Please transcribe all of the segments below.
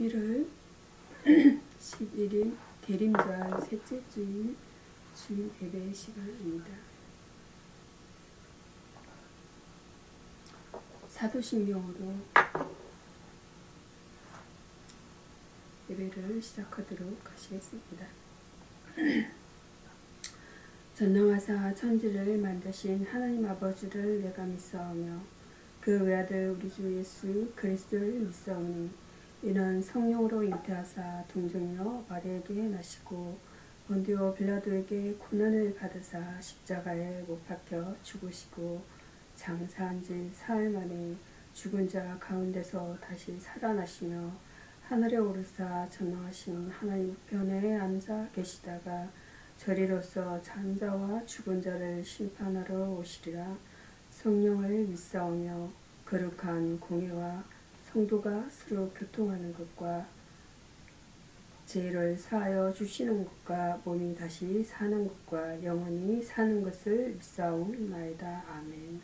11월 11일 대림절 셋째 주일 주일 예배 시간입니다. 사도신경으로 예배를 시작하도록 하시겠습니다. 전능하사 천지를 만드신 하나님 아버지를 내가 믿사오며 그 외아들 우리 주 예수 그리스도를 믿사오니 이는 성령으로 잉태하사 동정녀 마리아에게 나시고 본디오 빌라도에게 고난을 받으사 십자가에 못 박혀 죽으시고 장사한 지 사흘 만에 죽은 자 가운데서 다시 살아나시며 하늘에 오르사 전능하신 하나님 우편에 앉아 계시다가 저리로서 잔자와 죽은 자를 심판하러 오시리라. 성령을 믿사오며 거룩한 공예와 성도가 서로 교통하는 것과 죄를 사하여 주시는 것과 몸이 다시 사는 것과 영원히 사는 것을 믿사옵나이다. 아멘.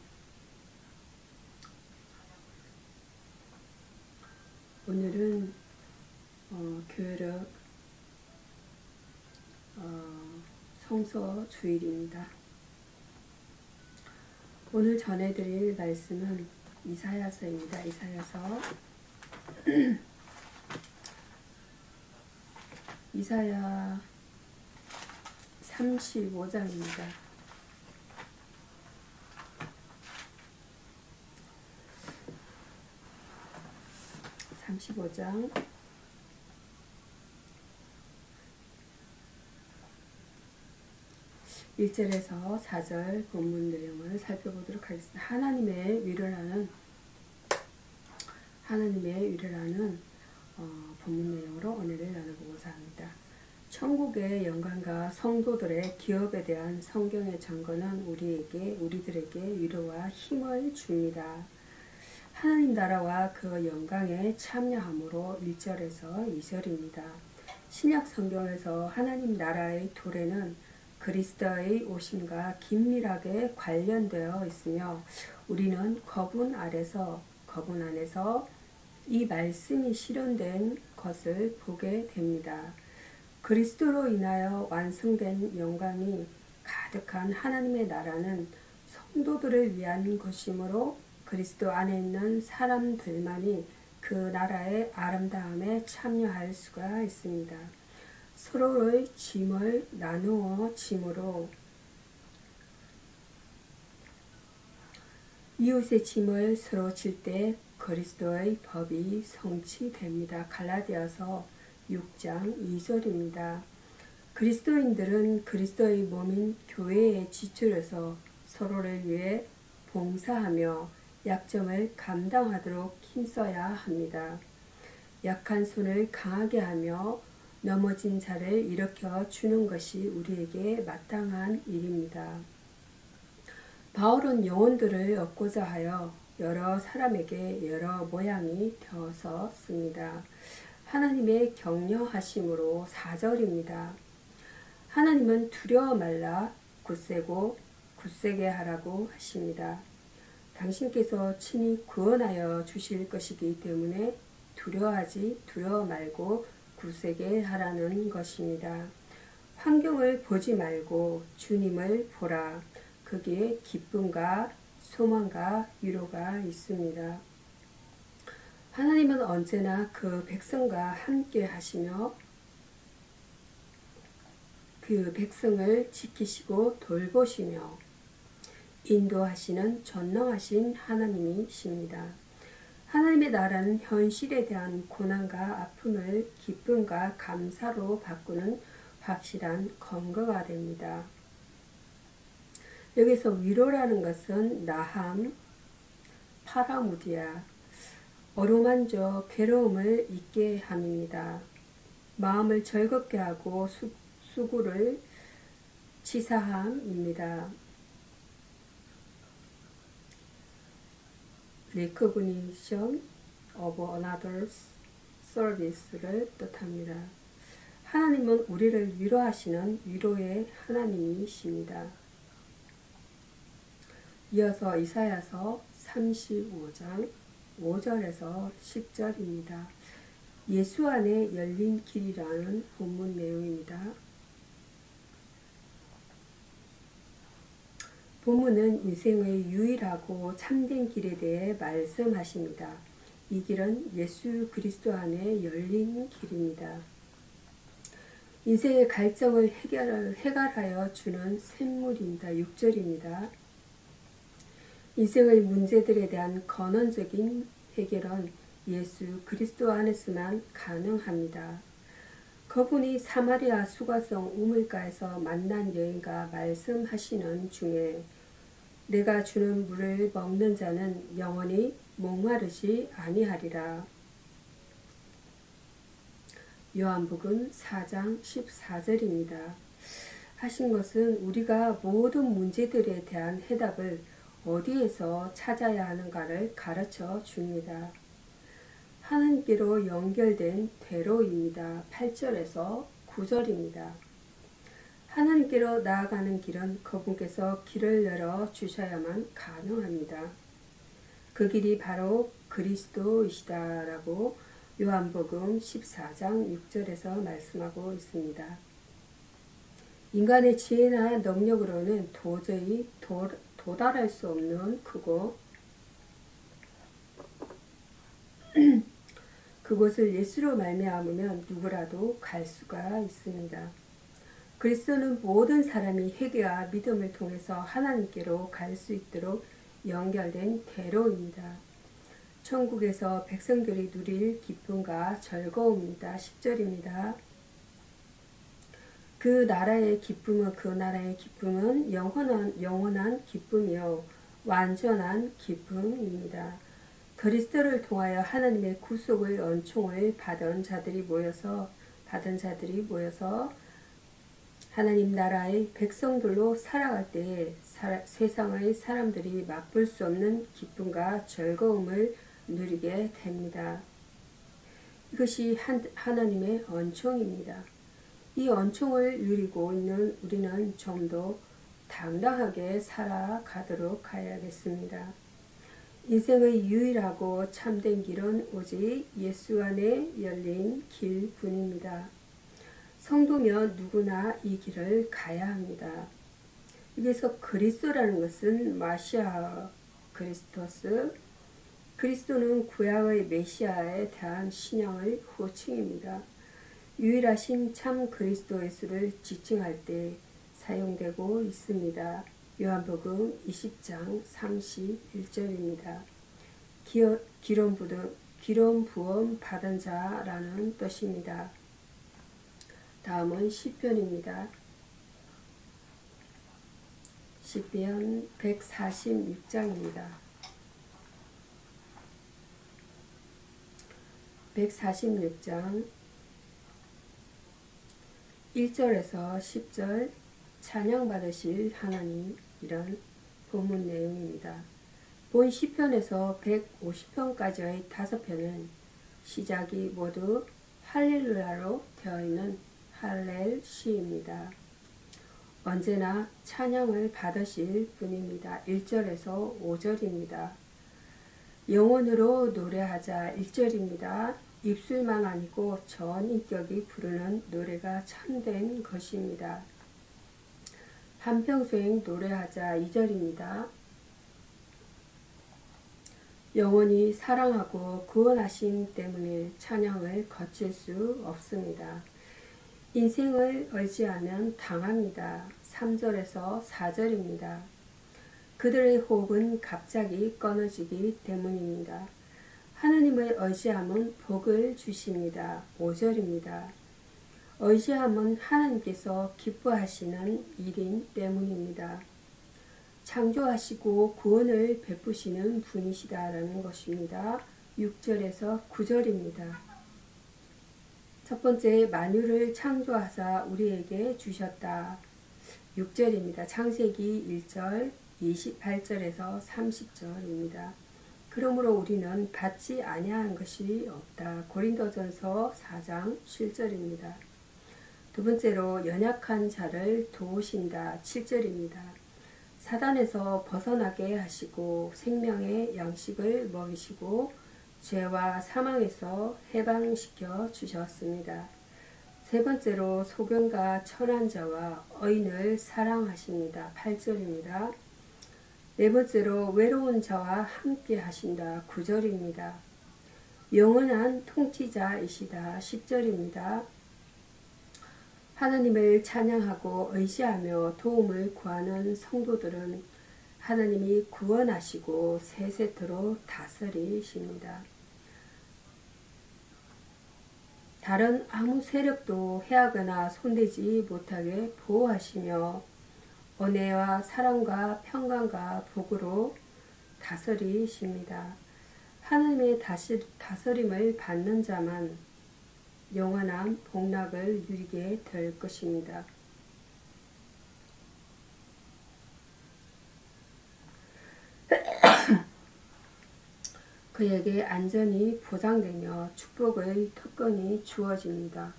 오늘은 교회력 성서 주일입니다. 오늘 전해드릴 말씀은 이사야서입니다. 이사야서 이사야 35장입니다. 35장 1절에서 4절 본문 내용을 살펴보도록 하겠습니다. 하나님의 위로라는 본문 내용으로 오늘을 나눠보고자 합니다. 천국의 영광과 성도들의 기업에 대한 성경의 증거는 우리들에게 위로와 힘을 줍니다. 하나님 나라와 그 영광에 참여함으로 1절에서 2절입니다. 신약 성경에서 하나님 나라의 도래는 그리스도의 오심과 긴밀하게 관련되어 있으며 우리는 거분 안에서 이 말씀이 실현된 것을 보게 됩니다. 그리스도로 인하여 완성된 영광이 가득한 하나님의 나라는 성도들을 위한 것이므로 그리스도 안에 있는 사람들만이 그 나라의 아름다움에 참여할 수가 있습니다. 서로의 짐을 나누어 짐으로 이웃의 짐을 서로 질 때 그리스도의 법이 성취됩니다. 갈라디아서 6장 2절입니다. 그리스도인들은 그리스도의 몸인 교회의 지출에서 서로를 위해 봉사하며 약점을 감당하도록 힘써야 합니다. 약한 손을 강하게 하며 넘어진 자를 일으켜 주는 것이 우리에게 마땅한 일입니다. 바울은 영혼들을 얻고자 하여 여러 사람에게 여러 모양이 되어서 씁니다. 하나님의 격려하심으로 4절입니다. 하나님은 두려워 말라 굳세게 하라고 하십니다. 당신께서 친히 구원하여 주실 것이기 때문에 두려워 말고 굳세게 하라는 것입니다. 환경을 보지 말고 주님을 보라. 거기에 기쁨과 소망과 위로가 있습니다. 하나님은 언제나 그 백성과 함께 하시며 그 백성을 지키시고 돌보시며 인도하시는 전능하신 하나님이십니다. 하나님의 나라는 현실에 대한 고난과 아픔을 기쁨과 감사로 바꾸는 확실한 근거가 됩니다. 여기서 위로라는 것은 나함, 파라무디아, 어루만져 괴로움을 잊게 함입니다. 마음을 즐겁게 하고 수고를 치사함입니다. recognition of another's service를 뜻합니다. 하나님은 우리를 위로하시는 위로의 하나님이십니다. 이어서 이사야서 35장 5절에서 10절입니다. 예수 안에 열린 길이라는 본문 내용입니다. 본문은 인생의 유일하고 참된 길에 대해 말씀하십니다. 이 길은 예수 그리스도 안에 열린 길입니다. 인생의 갈증을 해결하여 주는 샘물입니다. 6절입니다. 인생의 문제들에 대한 근원적인 해결은 예수 그리스도 안에서만 가능합니다. 그분이 사마리아 수가성 우물가에서 만난 여인과 말씀하시는 중에 내가 주는 물을 먹는 자는 영원히 목마르지 아니하리라. 요한복음 4장 14절입니다. 하신 것은 우리가 모든 문제들에 대한 해답을 어디에서 찾아야 하는가를 가르쳐 줍니다. 하나님께로 연결된 대로입니다. 8절에서 9절입니다. 하나님께로 나아가는 길은 그분께서 길을 열어 주셔야만 가능합니다. 그 길이 바로 그리스도이시다라고 요한복음 14장 6절에서 말씀하고 있습니다. 인간의 지혜나 능력으로는 도저히 도달할 수 없는 그곳을 예수로 말미암으면 누구라도 갈 수가 있습니다. 그리스도는 모든 사람이 회개와 믿음을 통해서 하나님께로 갈 수 있도록 연결된 대로입니다. 천국에서 백성들이 누릴 기쁨과 즐거움입니다. 10절입니다. 그 나라의 기쁨은 영원한 기쁨이요 완전한 기쁨입니다. 그리스도를 통하여 하나님의 구속의 은총을 받은 자들이 모여서 하나님 나라의 백성들로 살아갈 때에 세상의 사람들이 맛볼 수 없는 기쁨과 즐거움을 누리게 됩니다. 이것이 하나님의 은총입니다. 이 은총을 누리고 있는 우리는 좀 더 당당하게 살아가도록 하야겠습니다. 인생의 유일하고 참된 길은 오직 예수 안에 열린 길뿐입니다. 성도면 누구나 이 길을 가야 합니다. 여기서 그리스도라는 것은 마시아 그리스토스, 그리스도는 구약의 메시아에 대한 신앙의 호칭입니다. 유일하신 참 그리스도 예수를 지칭할 때 사용되고 있습니다. 요한복음 20장 31절입니다. 기름 부음 받은 자라는 뜻입니다. 다음은 시편입니다. 시편 146장입니다. 146장 1절에서 10절 찬양받으실 하나님, 이런 본문 내용입니다. 본 시편에서 150편까지의 5편은 시작이 모두 할렐루야로 되어 있는 할렐 시입니다. 언제나 찬양을 받으실 분입니다. 1절에서 5절입니다. 영혼으로 노래하자 1절입니다. 입술만 아니고 전 인격이 부르는 노래가 참된 것입니다. 한평생 노래하자 2절입니다. 영원히 사랑하고 구원하심 때문에 찬양을 거칠 수 없습니다. 인생을 의지하면 당합니다. 3절에서 4절입니다. 그들의 호흡은 갑자기 끊어지기 때문입니다. 하나님의 의지함은 복을 주십니다. 5절입니다. 의지함은 하나님께서 기뻐하시는 일인 때문입니다. 창조하시고 구원을 베푸시는 분이시다라는 것입니다. 6절에서 9절입니다. 첫 번째, 만유를 창조하사 우리에게 주셨다. 6절입니다. 창세기 1절 28절에서 30절입니다. 그러므로 우리는 받지 아니한 것이 없다. 고린도전서 4장 7절입니다. 두 번째로, 연약한 자를 도우신다. 7절입니다. 사단에서 벗어나게 하시고 생명의 양식을 먹이시고 죄와 사망에서 해방시켜 주셨습니다. 세 번째로 소경과 천한 자와 의인을 사랑하십니다. 8절입니다. 네 번째로 외로운 자와 함께 하신다. 9절입니다. 영원한 통치자이시다. 10절입니다. 하나님을 찬양하고 의지하며 도움을 구하는 성도들은 하나님이 구원하시고 세세토록 다스리십니다. 다른 아무 세력도 해하거나 손대지 못하게 보호하시며 은혜와 사랑과 평강과 복으로 다스리십니다. 하나님의 다스림을 받는 자만 영원한 복락을 누리게 될 것입니다. 그에게 안전이 보장되며 축복의 특권이 주어집니다.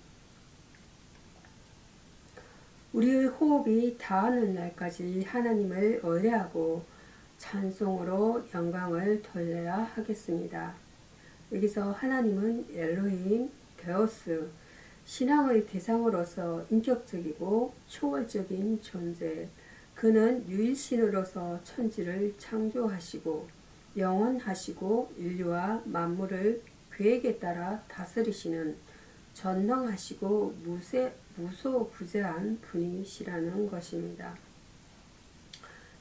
우리의 호흡이 닿는 날까지 하나님을 의뢰하고 찬송으로 영광을 돌려야 하겠습니다. 여기서 하나님은 엘로힘, 데오스, 신앙의 대상으로서 인격적이고 초월적인 존재, 그는 유일신으로서 천지를 창조하시고 영원하시고 인류와 만물을 계획에 따라 다스리시는 전능하시고 무소부재한 분이시라는 것입니다.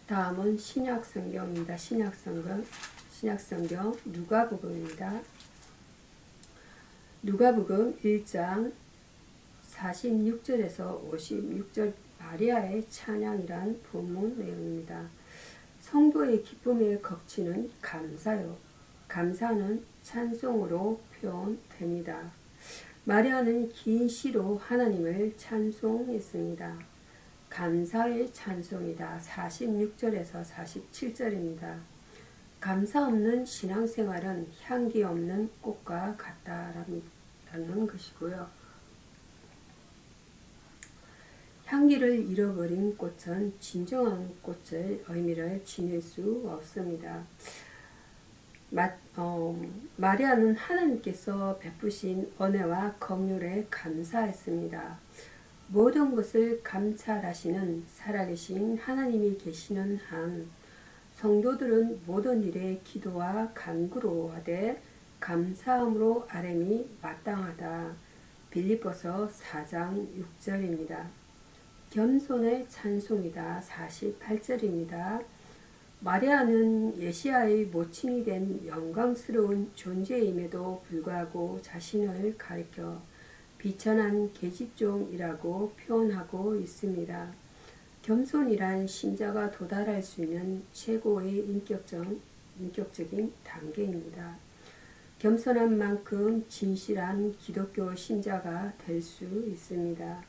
다음은 신약성경입니다. 신약성경 누가복음입니다. 누가복음 1장 46절에서 56절 마리아의 찬양이란 본문 내용입니다. 성도의 기쁨에 거치는 감사요. 감사는 찬송으로 표현됩니다. 마리아는 긴 시로 하나님을 찬송했습니다. 감사의 찬송이다. 46절에서 47절입니다. 감사 없는 신앙생활은 향기 없는 꽃과 같다라는 것이고요. 향기를 잃어버린 꽃은 진정한 꽃의 의미를 지닐 수 없습니다. 마리아는 하나님께서 베푸신 은혜와 긍휼에 감사했습니다. 모든 것을 감찰하시는 살아계신 하나님이 계시는 한 성도들은 모든 일에 기도와 간구로 하되 감사함으로 아뢰미 마땅하다. 빌립보서 4장 6절입니다. 겸손의 찬송이다. 48절입니다. 마리아는 예시야의 모친이 된 영광스러운 존재임에도 불구하고 자신을 가리켜 비천한 계집종이라고 표현하고 있습니다. 겸손이란 신자가 도달할 수 있는 최고의 인격적인 단계입니다. 겸손한 만큼 진실한 기독교 신자가 될 수 있습니다.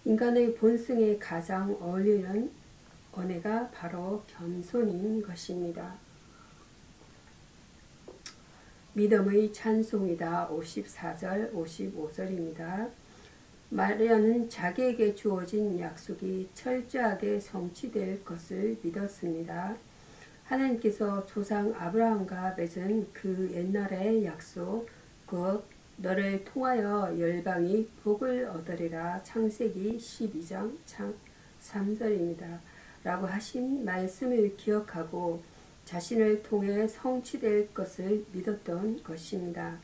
인간의 본성에 가장 어울리는 은혜가 바로 겸손인 것입니다. 믿음의 찬송이다. 54절, 55절입니다. 마리아는 자기에게 주어진 약속이 철저하게 성취될 것을 믿었습니다. 하나님께서 조상 아브라함과 맺은 그 옛날의 약속, 곧 너를 통하여 열방이 복을 얻으리라. 창세기 12장 3절입니다. 라고 하신 말씀을 기억하고 자신을 통해 성취될 것을 믿었던 것입니다.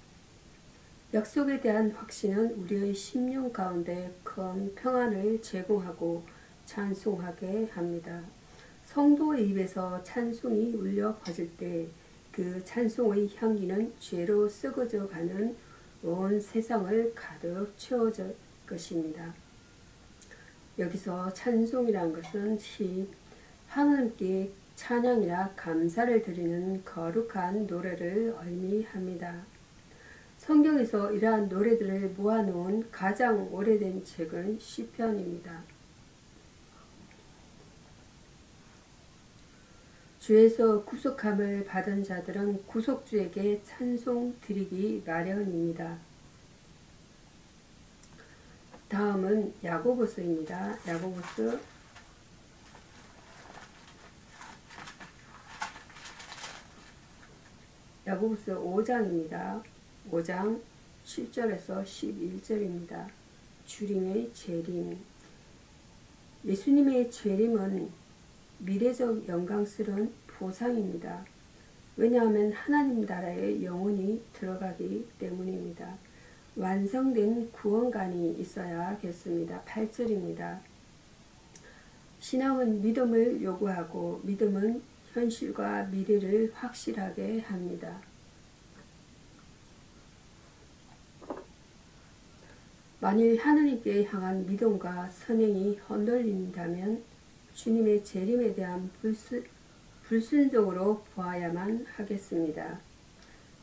약속에 대한 확신은 우리의 심령 가운데 큰 평안을 제공하고 찬송하게 합니다. 성도의 입에서 찬송이 울려 퍼질 때 그 찬송의 향기는 죄로 썩어져 가는 온 세상을 가득 채워줄 것입니다. 여기서 찬송이란 것은 하나님께 찬양이나 감사를 드리는 거룩한 노래를 의미합니다. 성경에서 이러한 노래들을 모아놓은 가장 오래된 책은 시편입니다. 주에서 구속함을 받은 자들은 구속주에게 찬송 드리기 마련입니다. 다음은 야고보서입니다. 야고보서 야고보서 5장입니다. 5장 7절에서 11절입니다. 주님의 재림. 예수님의 재림은 미래적 영광스러운 보상입니다. 왜냐하면 하나님 나라에 영혼이 들어가기 때문입니다. 완성된 구원관이 있어야겠습니다. 8절입니다. 신앙은 믿음을 요구하고 믿음은 현실과 미래를 확실하게 합니다. 만일 하나님께 향한 믿음과 선행이 흔들린다면 주님의 재림에 대한 불순종으로 보아야만 하겠습니다.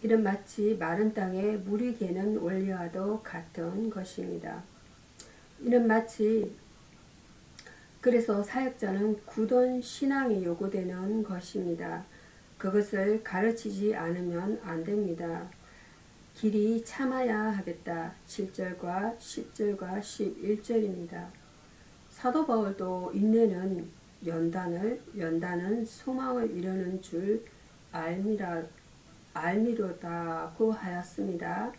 이는 마치 마른 땅에 물이 개는 원리와도 같은 것입니다. 이는 마치 그래서 사역자는 굳은 신앙이 요구되는 것입니다. 그것을 가르치지 않으면 안 됩니다. 길이 참아야 하겠다. 7절과 10절과 11절입니다. 사도 바울도 인내는 연단은 소망을 이루는 줄 알미로다고 하였습니다.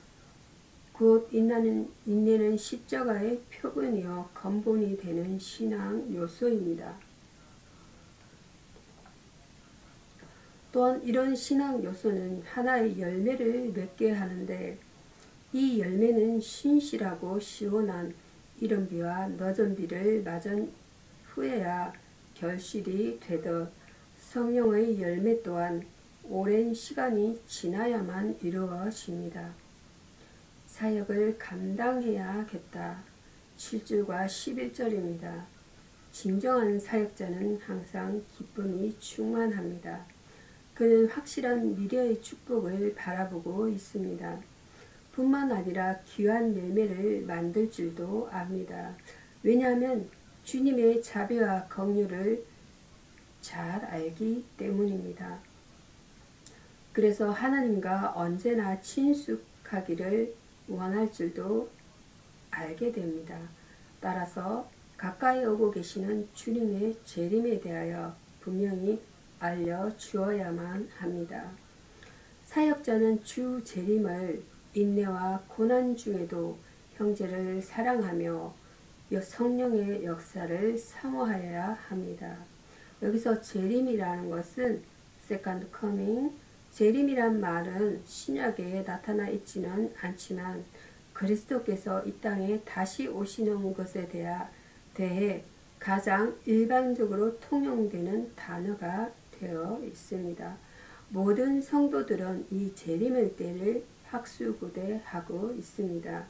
곧 인내는 십자가의 표본이요 근본이 되는 신앙 요소입니다. 또한 이런 신앙 요소는 하나의 열매를 맺게 하는데 이 열매는 신실하고 시원한 이른 비와 늦은 비를 맞은 후에야 결실이 되듯 성령의 열매 또한 오랜 시간이 지나야만 이루어집니다. 사역을 감당해야겠다. 7절과 11절입니다. 진정한 사역자는 항상 기쁨이 충만합니다. 그는 확실한 미래의 축복을 바라보고 있습니다. 뿐만 아니라 귀한 열매를 만들 줄도 압니다. 왜냐하면 주님의 자비와 긍휼을 잘 알기 때문입니다. 그래서 하나님과 언제나 친숙하기를 원할 줄도 알게 됩니다. 따라서 가까이 오고 계시는 주님의 재림에 대하여 분명히 알려주어야만 합니다. 사역자는 주 재림을 인내와 고난 중에도 형제를 사랑하며 성령의 역사를 사모하여야 합니다. 여기서 재림이라는 것은 second coming, 재림이란 말은 신약에 나타나 있지는 않지만 그리스도께서 이 땅에 다시 오시는 것에 대해 가장 일반적으로 통용되는 단어가 되어 있습니다. 모든 성도들은 이 재림의 때를 학수고대하고 있습니다.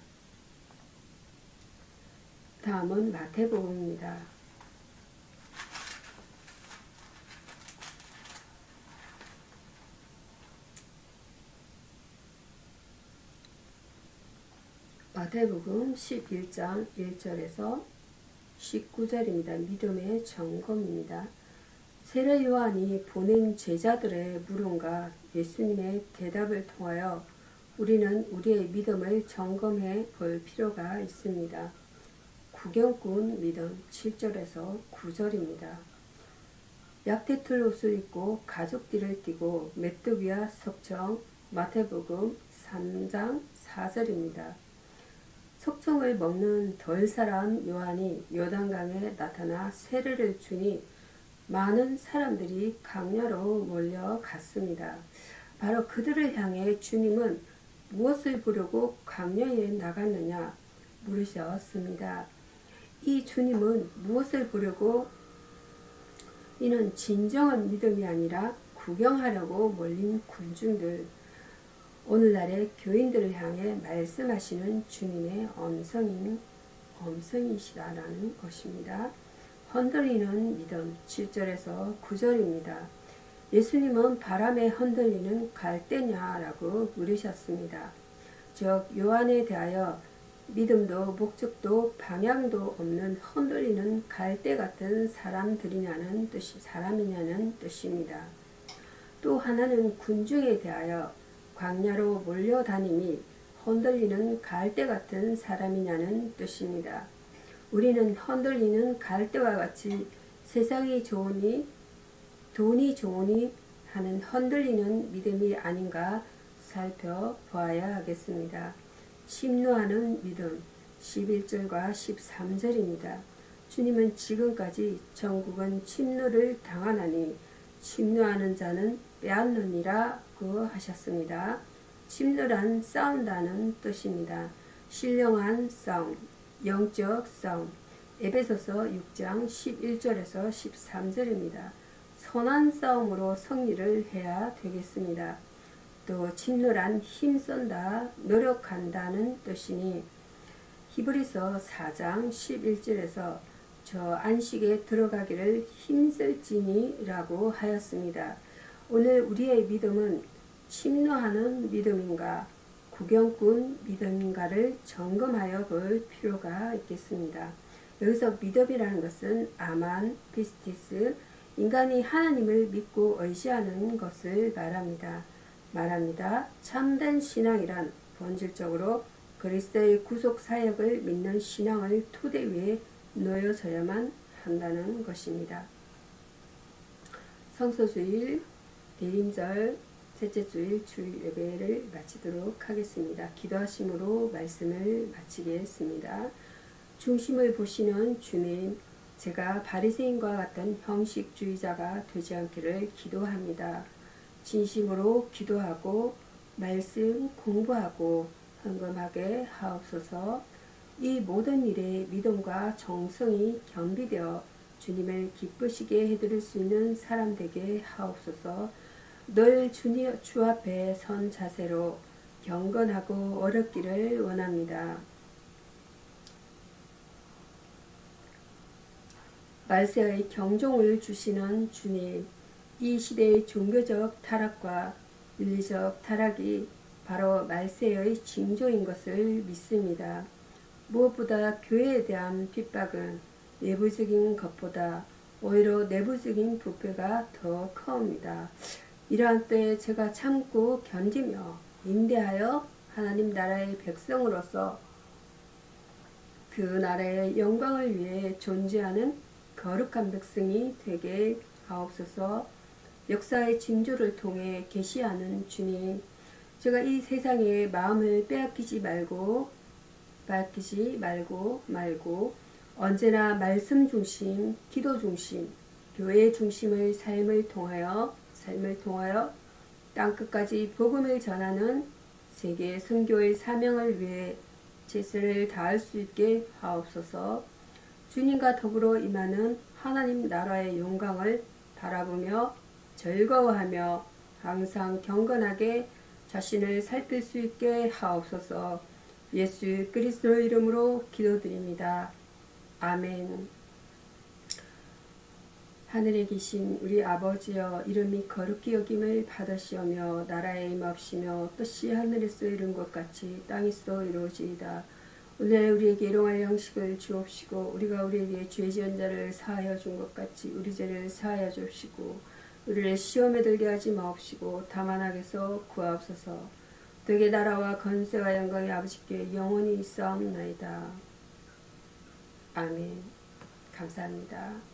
다음은 마태복음입니다. 마태복음 11장 1절에서 19절입니다. 믿음의 점검입니다. 세례 요한이 보낸 제자들의 물음과 예수님의 대답을 통하여 우리는 우리의 믿음을 점검해 볼 필요가 있습니다. 구경꾼 믿음 7절에서 9절입니다. 약대틀 옷을 입고 가죽띠를 띠고 메뚜기와 석청 마태복음 3장 4절입니다. 석청을 먹는 덜 살아온 요한이 요단강에 나타나 세례를 주니 많은 사람들이 강야로 몰려갔습니다. 바로 그들을 향해 주님은 무엇을 보려고 강야에 나갔느냐 물으셨습니다. 이 주님은 무엇을 보려고 이는 진정한 믿음이 아니라 구경하려고 몰린 군중들, 오늘날의 교인들을 향해 말씀하시는 주님의 엄성이시다라는 것입니다. 흔들리는 믿음 7절에서 9절입니다. 예수님은 바람에 흔들리는 갈대냐라고 물으셨습니다. 즉 요한에 대하여 믿음도 목적도 방향도 없는 흔들리는 갈대 같은 사람이냐는 뜻입니다. 또 하나는 군중에 대하여 광야로 몰려다님이 흔들리는 갈대 같은 사람이냐는 뜻입니다. 우리는 흔들리는 갈대와 같이 세상이 좋으니 돈이 좋으니 하는 흔들리는 믿음이 아닌가 살펴보아야 하겠습니다. 침노하는 믿음 11절과 13절입니다. 주님은 지금까지 전국은 침노를 당하나니 침노하는 자는 빼앗느니라고 하셨습니다. 침노란 싸운다는 뜻입니다. 신령한 싸움, 영적 싸움. 에베소서 6장 11절에서 13절입니다. 선한 싸움으로 승리를 해야 되겠습니다. 또 침노란 힘쓴다, 노력한다는 뜻이니 히브리서 4장 11절에서 저 안식에 들어가기를 힘쓸지니라고 하였습니다. 오늘 우리의 믿음은 침노하는 믿음인가 구경꾼 믿음인가를 점검하여 볼 필요가 있겠습니다. 여기서 믿음이라는 것은 아만, 피스티스, 인간이 하나님을 믿고 의지하는 것을 말합니다. 참된 신앙이란 본질적으로 그리스도의 구속 사역을 믿는 신앙을 토대 위에 놓여져야만 한다는 것입니다. 성서주일, 대림절, 셋째 주일 주일 예배를 마치도록 하겠습니다. 기도하심으로 말씀을 마치겠습니다. 중심을 보시는 주님, 제가 바리새인과 같은 형식주의자가 되지 않기를 기도합니다. 진심으로 기도하고 말씀 공부하고 헌금하게 하옵소서. 이 모든 일에 믿음과 정성이 겸비되어 주님을 기쁘시게 해드릴 수 있는 사람 되게 하옵소서. 늘 주 앞에 선 자세로 경건하고 어렵기를 원합니다. 말세의 경종을 주시는 주님, 이 시대의 종교적 타락과 윤리적 타락이 바로 말세의 징조인 것을 믿습니다. 무엇보다 교회에 대한 핍박은 외부적인 것보다 오히려 내부적인 부패가 더 커옵니다. 이러한 때에 제가 참고 견디며 인내하여 하나님 나라의 백성으로서 그 나라의 영광을 위해 존재하는 거룩한 백성이 되게 하옵소서. 역사의 징조를 통해 계시하는 주님, 제가 이 세상에 마음을 빼앗기지 말고 언제나 말씀 중심, 기도 중심, 교회 중심의 삶을 통하여 땅끝까지 복음을 전하는 세계 선교의 사명을 위해 최선을 다할 수 있게 하옵소서. 주님과 더불어 임하는 하나님 나라의 영광을 바라보며 즐거워하며 항상 경건하게 자신을 살필 수 있게 하옵소서. 예수 그리스도 이름으로 기도드립니다. 아멘. 하늘에 계신 우리 아버지여, 이름이 거룩히 여김을 받으시오며 나라에 임하옵시며 뜻이 하늘에서 이룬 것 같이 땅에서 이루어지이다. 오늘 우리에게 일용할 양식을 주옵시고 우리가 우리에게 죄 지은 자를 사하여 준 것 같이 우리 죄를 사하여 주옵시고 우리를 시험에 들게 하지 마옵시고 다만 악에서 구하옵소서. 되게 나라와 권세와 영광이 아버지께 영원히 있사옵나이다. 아멘. 감사합니다.